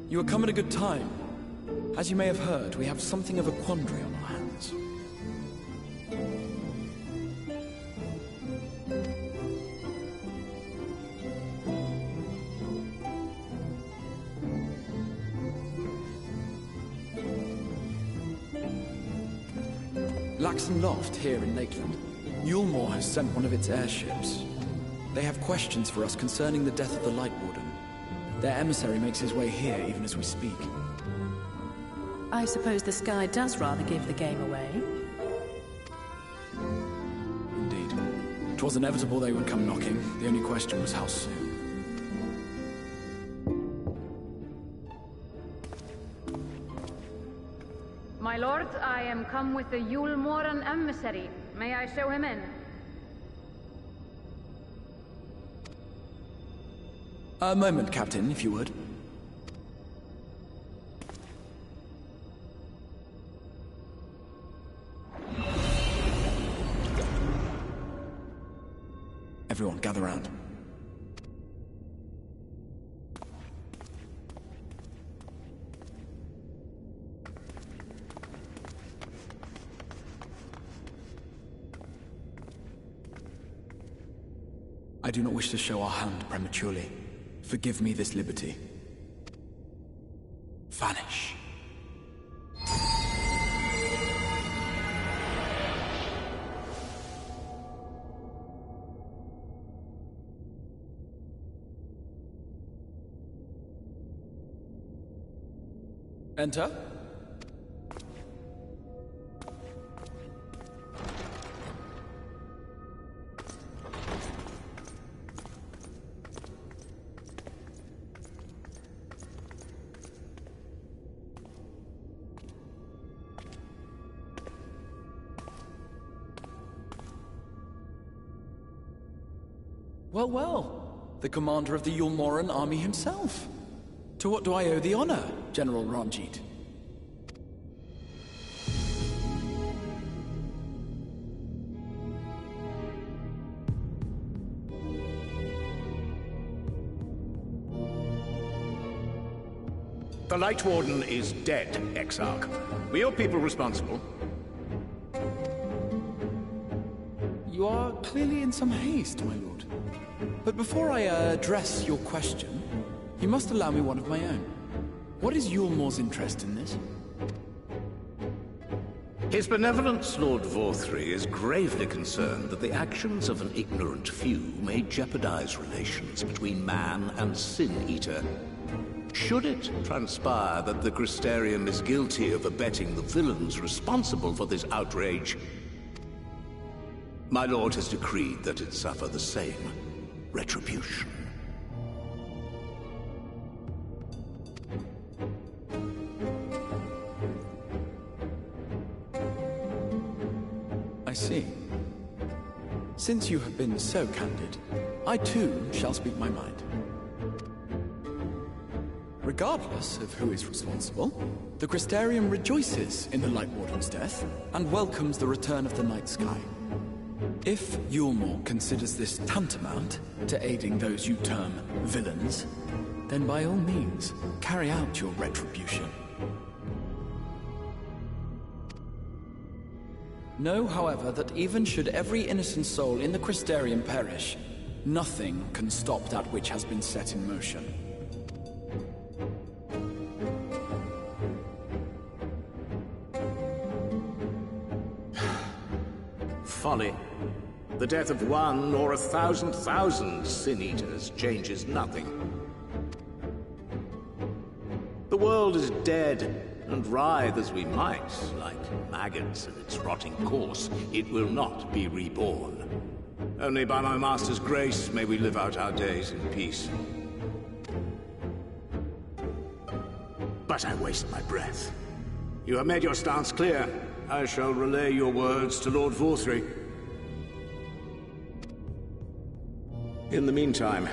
You have come at a good time. As you may have heard, we have something of a quandary on our hands. Laxon Loft here in Lakeland. Yulmore has sent one of its airships. They have questions for us concerning the death of the Light Warden. Their emissary makes his way here even as we speak. I suppose the sky does rather give the game away. Indeed. 'Twas inevitable they would come knocking. The only question was how soon. My lord, I am come with the Yulmoran emissary. May I show him in? A moment, Captain, if you would. Everyone, gather round. I do not wish to show our hand prematurely. Forgive me this liberty. Vanish. Enter. Well, well. The commander of the Yulmoran army himself. To what do I owe the honor, General Ranjit? The Light Warden is dead, Exarch. Were your people responsible? You are clearly in some haste, my lord. But before I address your question, you must allow me one of my own. What is Yulmore's interest in this? His Benevolence, Lord Vorthri, is gravely concerned that the actions of an ignorant few may jeopardize relations between man and Sin-Eater. Should it transpire that the Crystarium is guilty of abetting the villains responsible for this outrage, my lord has decreed that it suffer the same retribution. I see. Since you have been so candid, I too shall speak my mind. Regardless of who is responsible, the Crystarium rejoices in the Light Warden's death and welcomes the return of the night sky. If Yulmore considers this tantamount to aiding those you term villains, then by all means, carry out your retribution. Know, however, that even should every innocent soul in the Crystarium perish, nothing can stop that which has been set in motion. Folly. The death of one or 1,000,000 Sin-Eaters changes nothing. The world is dead, and writhe as we might, like maggots in its rotting course, it will not be reborn. Only by my master's grace may we live out our days in peace. But I waste my breath. You have made your stance clear. I shall relay your words to Lord Vorthri. In the meantime,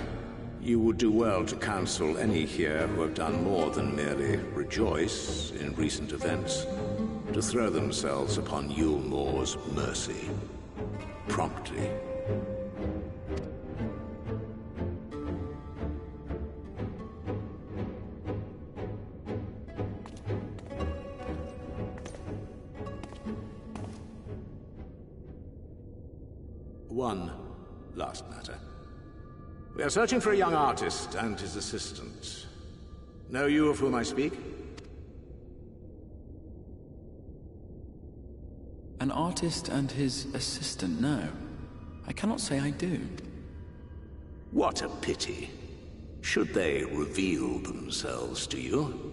you would do well to counsel any here who have done more than merely rejoice in recent events to throw themselves upon Yulmore's mercy promptly. One last matter. We are searching for a young artist and his assistant. Know you of whom I speak? An artist and his assistant, no. I cannot say I do. What a pity. Should they reveal themselves to you,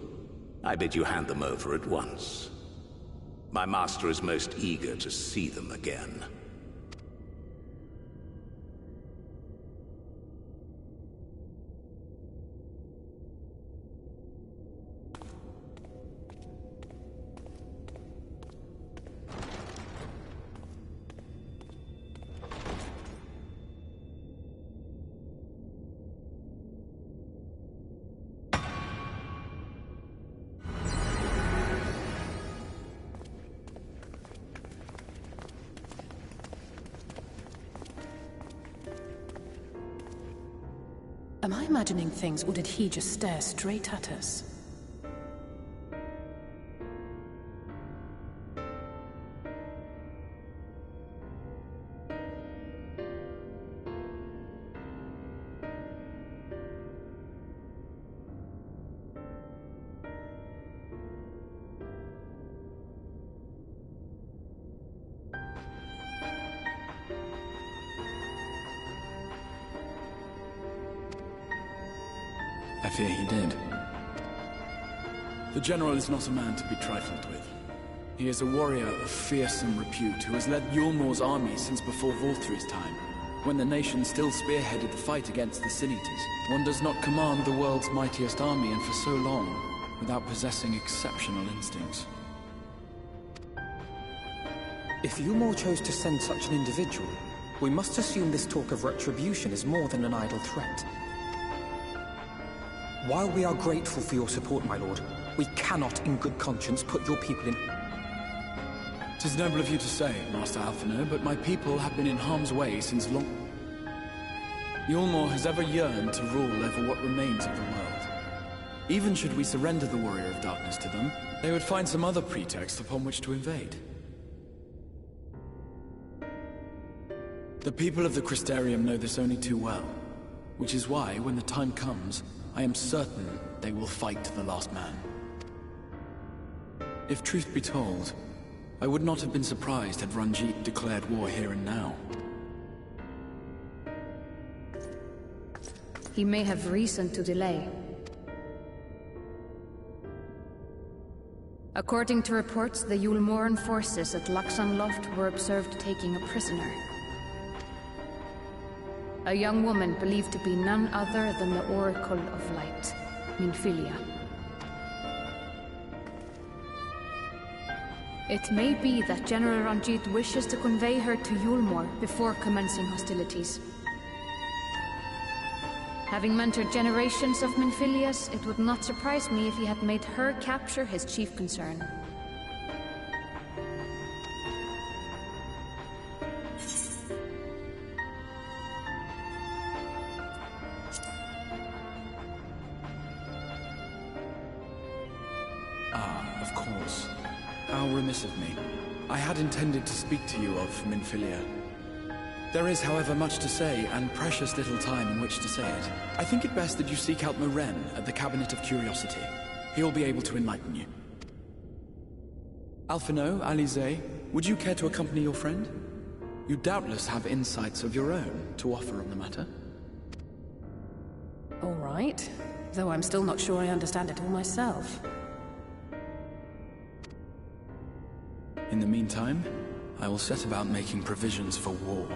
I bid you hand them over at once. My master is most eager to see them again. Am I imagining things, or did he just stare straight at us? I fear he did. The General is not a man to be trifled with. He is a warrior of fearsome repute who has led Yulmor's army since before Vorthri's time, when the nation still spearheaded the fight against the Sin-Eaters. One does not command the world's mightiest army, and for so long, without possessing exceptional instincts. If Yulmor chose to send such an individual, we must assume this talk of retribution is more than an idle threat. While we are grateful for your support, my lord, we cannot in good conscience put your people in... 'Tis noble of you to say, Master Alphinaud, but my people have been in harm's way since long... Yulmor has ever yearned to rule over what remains of the world. Even should we surrender the Warrior of Darkness to them, they would find some other pretext upon which to invade. The people of the Crystarium know this only too well, which is why, when the time comes, I am certain they will fight to the last man. If truth be told, I would not have been surprised had Ranjit declared war here and now. He may have reason to delay. According to reports, the Yulmoran forces at Laxan Loft were observed taking a prisoner. A young woman believed to be none other than the Oracle of Light, Minfilia. It may be that General Ranjit wishes to convey her to Yulmor before commencing hostilities. Having mentored generations of Minfilias, it would not surprise me if he had made her capture his chief concern. Of course. How remiss of me. I had intended to speak to you of Minfilia. There is, however, much to say, and precious little time in which to say it. I think it best that you seek out Moren at the Cabinet of Curiosity. He'll be able to enlighten you. Alphinaud, Alize, would you care to accompany your friend? You doubtless have insights of your own to offer on the matter. All right. Though I'm still not sure I understand it all myself. In the meantime, I will set about making provisions for war.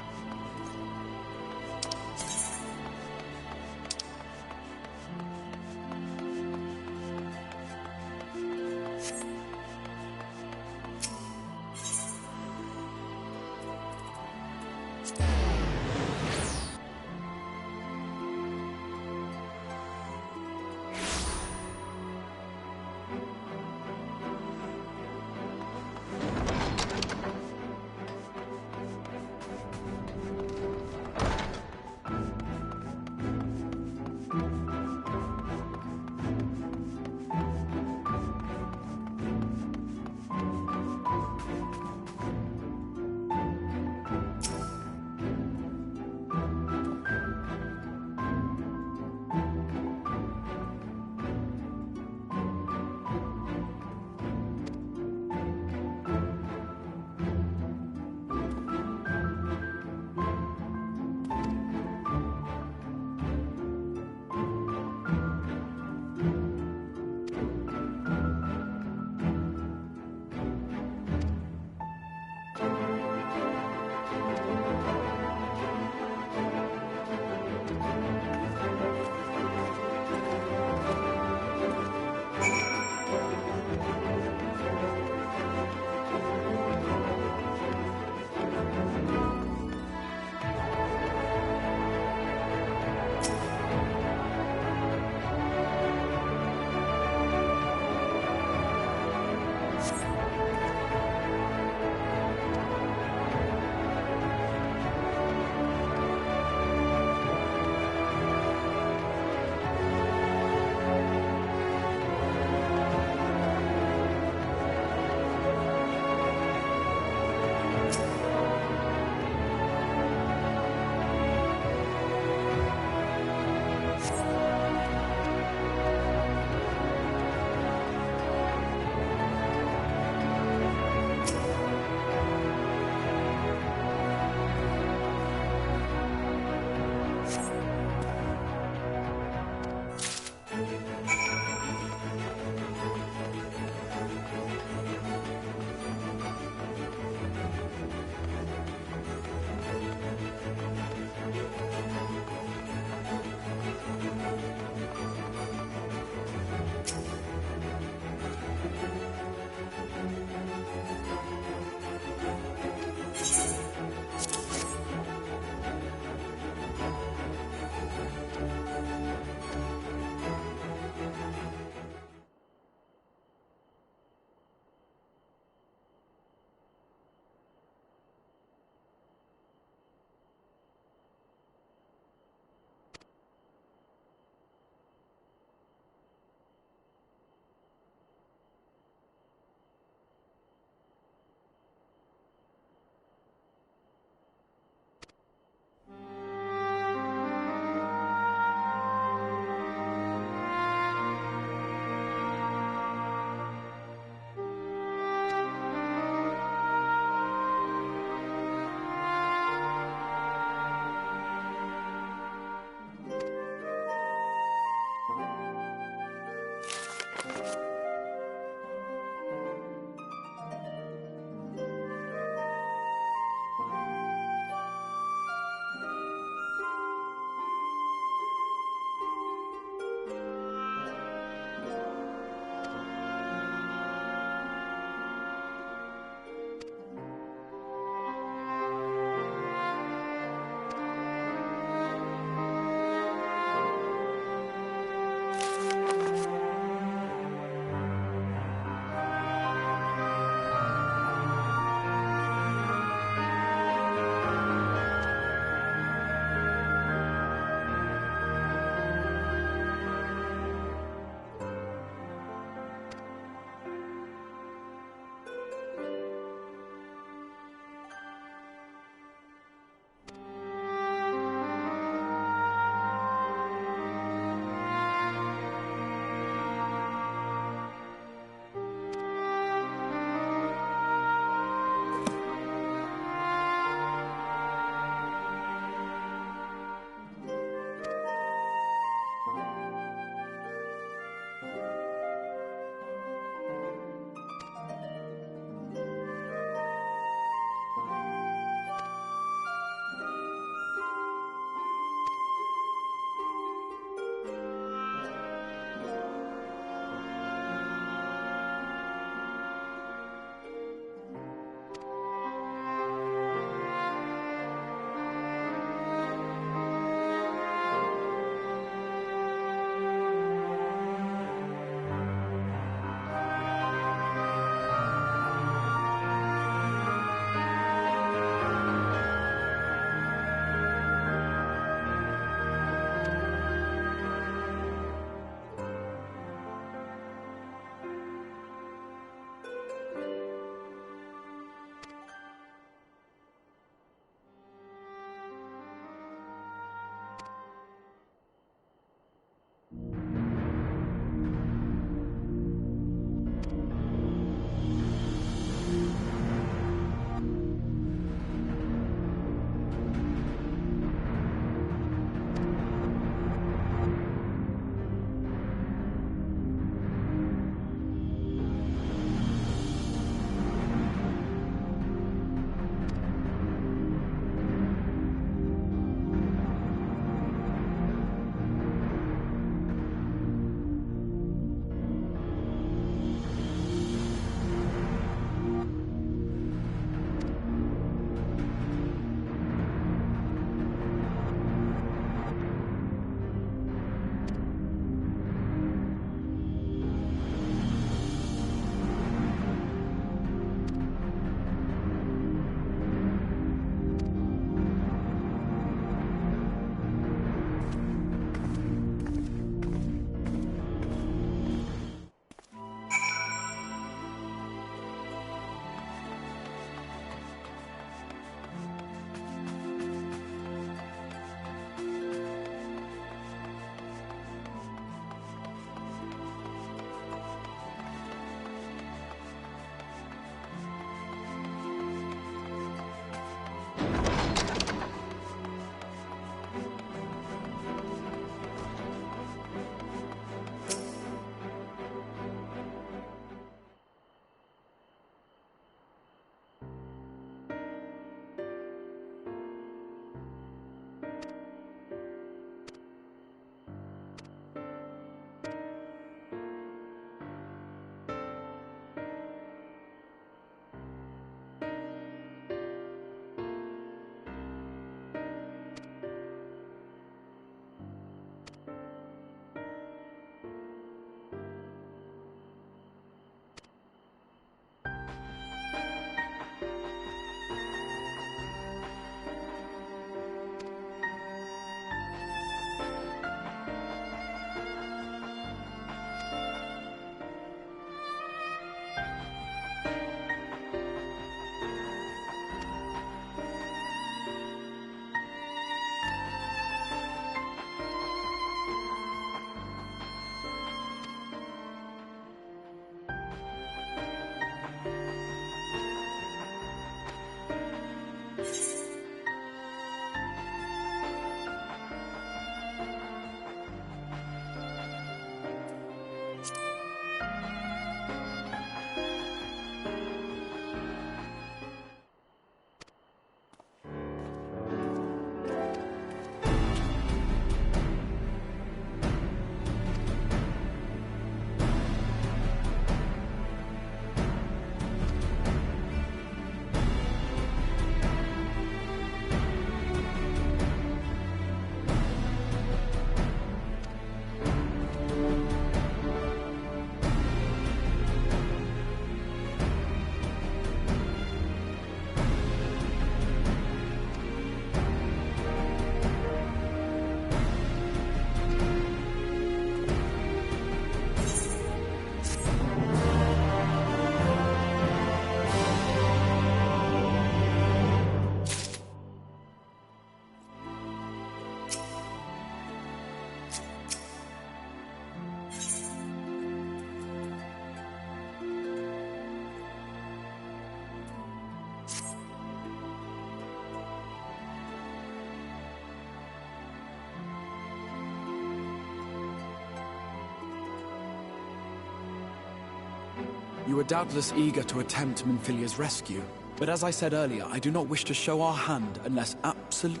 You are doubtless eager to attempt Minfilia's rescue, but as I said earlier, I do not wish to show our hand unless absolute...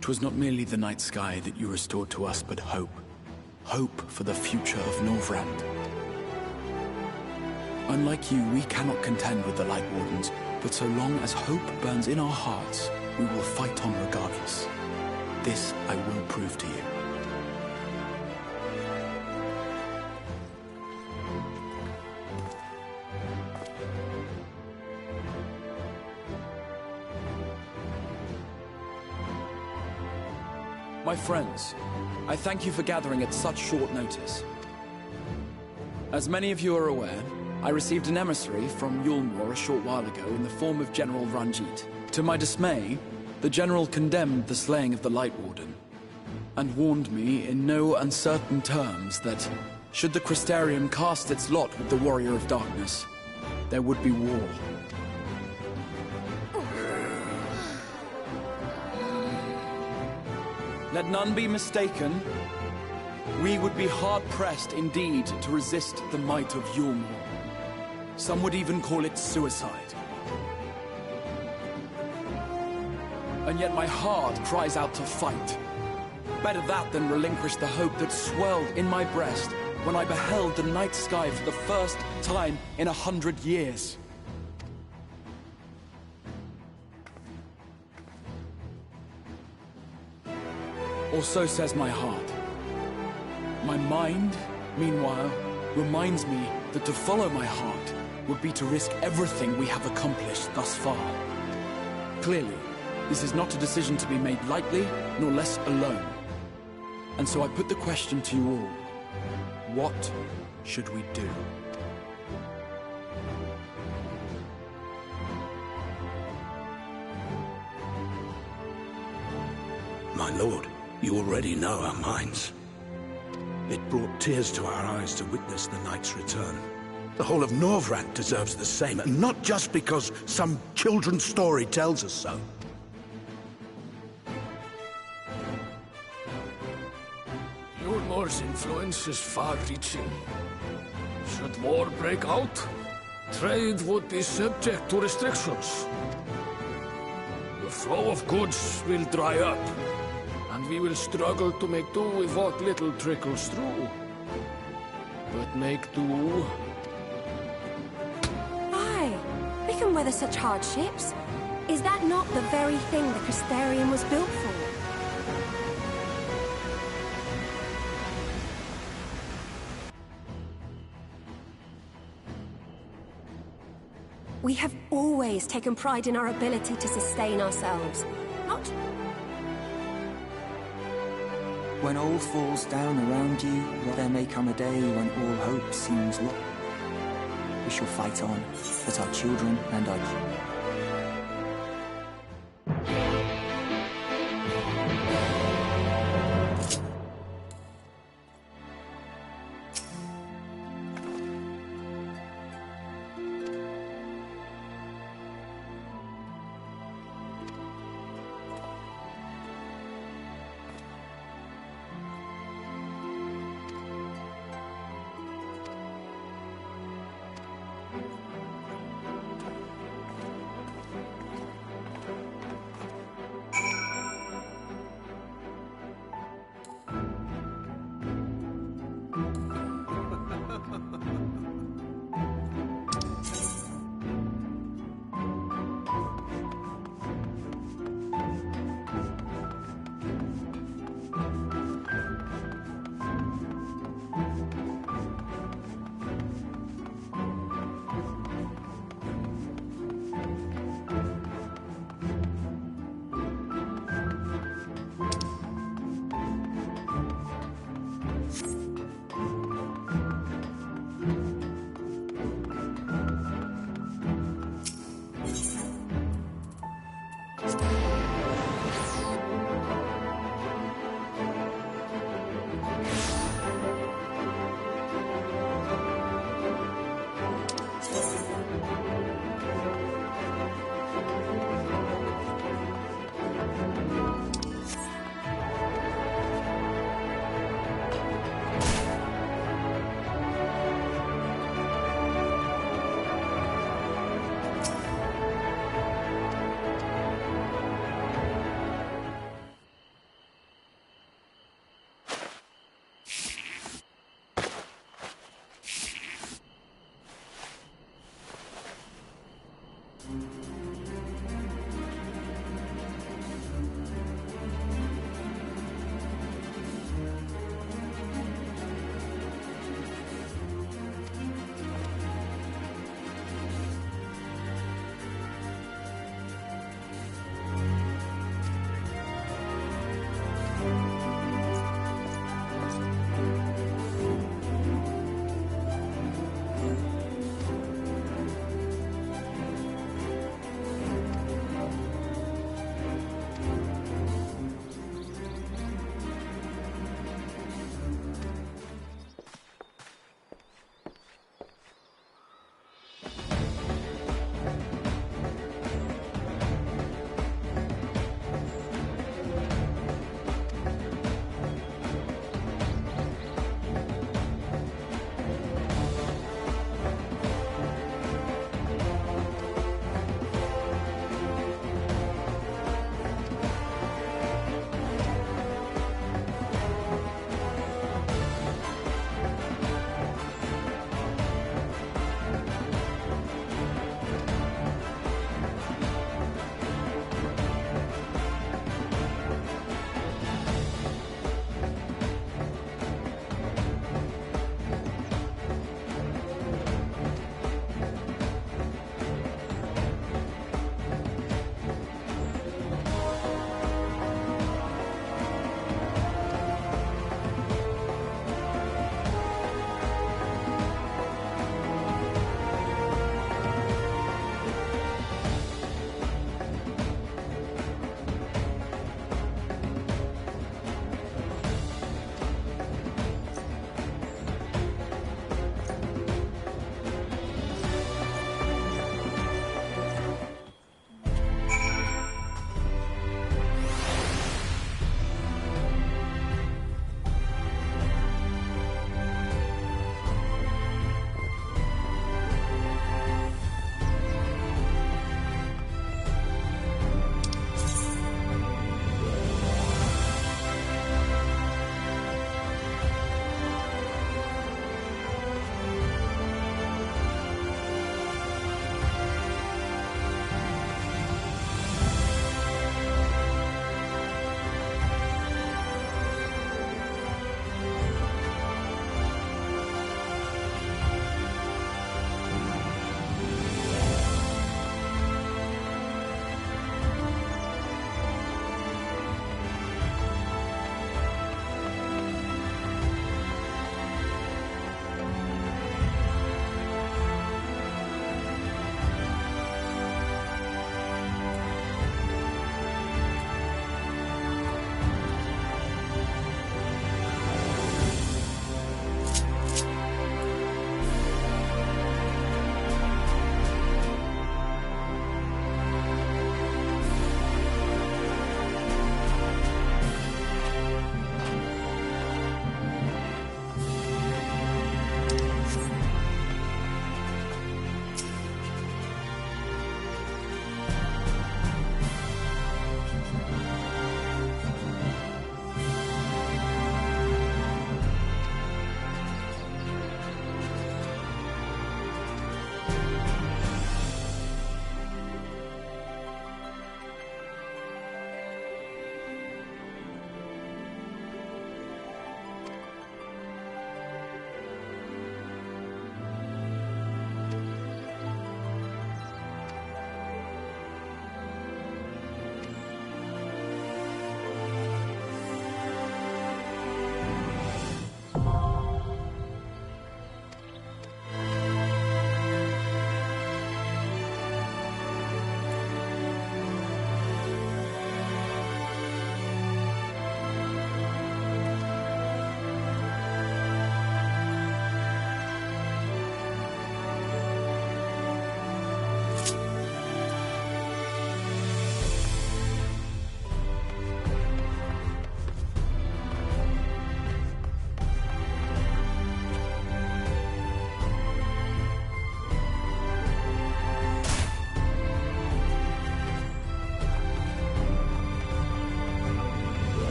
Twas not merely the night sky that you restored to us, but hope. Hope for the future of Norvrand. Unlike you, we cannot contend with the Light Wardens, but so long as hope burns in our hearts, we will fight on regardless. This I will prove to you. My friends, I thank you for gathering at such short notice. As many of you are aware, I received an emissary from Yulmore a short while ago in the form of General Ranjit. To my dismay, the General condemned the slaying of the Light Warden, and warned me in no uncertain terms that, should the Crystarium cast its lot with the Warrior of Darkness, there would be war. Let none be mistaken. We would be hard-pressed indeed to resist the might of Yulmore. Some would even call it suicide. And yet my heart cries out to fight. Better that than relinquish the hope that swelled in my breast when I beheld the night sky for the first time in 100 years. Or so says my heart. My mind, meanwhile, reminds me that to follow my heart would be to risk everything we have accomplished thus far. Clearly, this is not a decision to be made lightly, nor less alone. And so I put the question to you all. What should we do? My lord, you already know our minds. It brought tears to our eyes to witness the knight's return. The whole of Norvrand deserves the same, and not just because some children's story tells us so. Yulmore's influence is far-reaching. Should war break out, trade would be subject to restrictions. The flow of goods will dry up, and we will struggle to make do with what little trickles through. But make do... Aye, we can weather such hardships. Is that not the very thing the Crystarium was built for? We have always taken pride in our ability to sustain ourselves. Not... When all falls down around you, there may come a day when all hope seems lost. We shall fight on, that our children and our...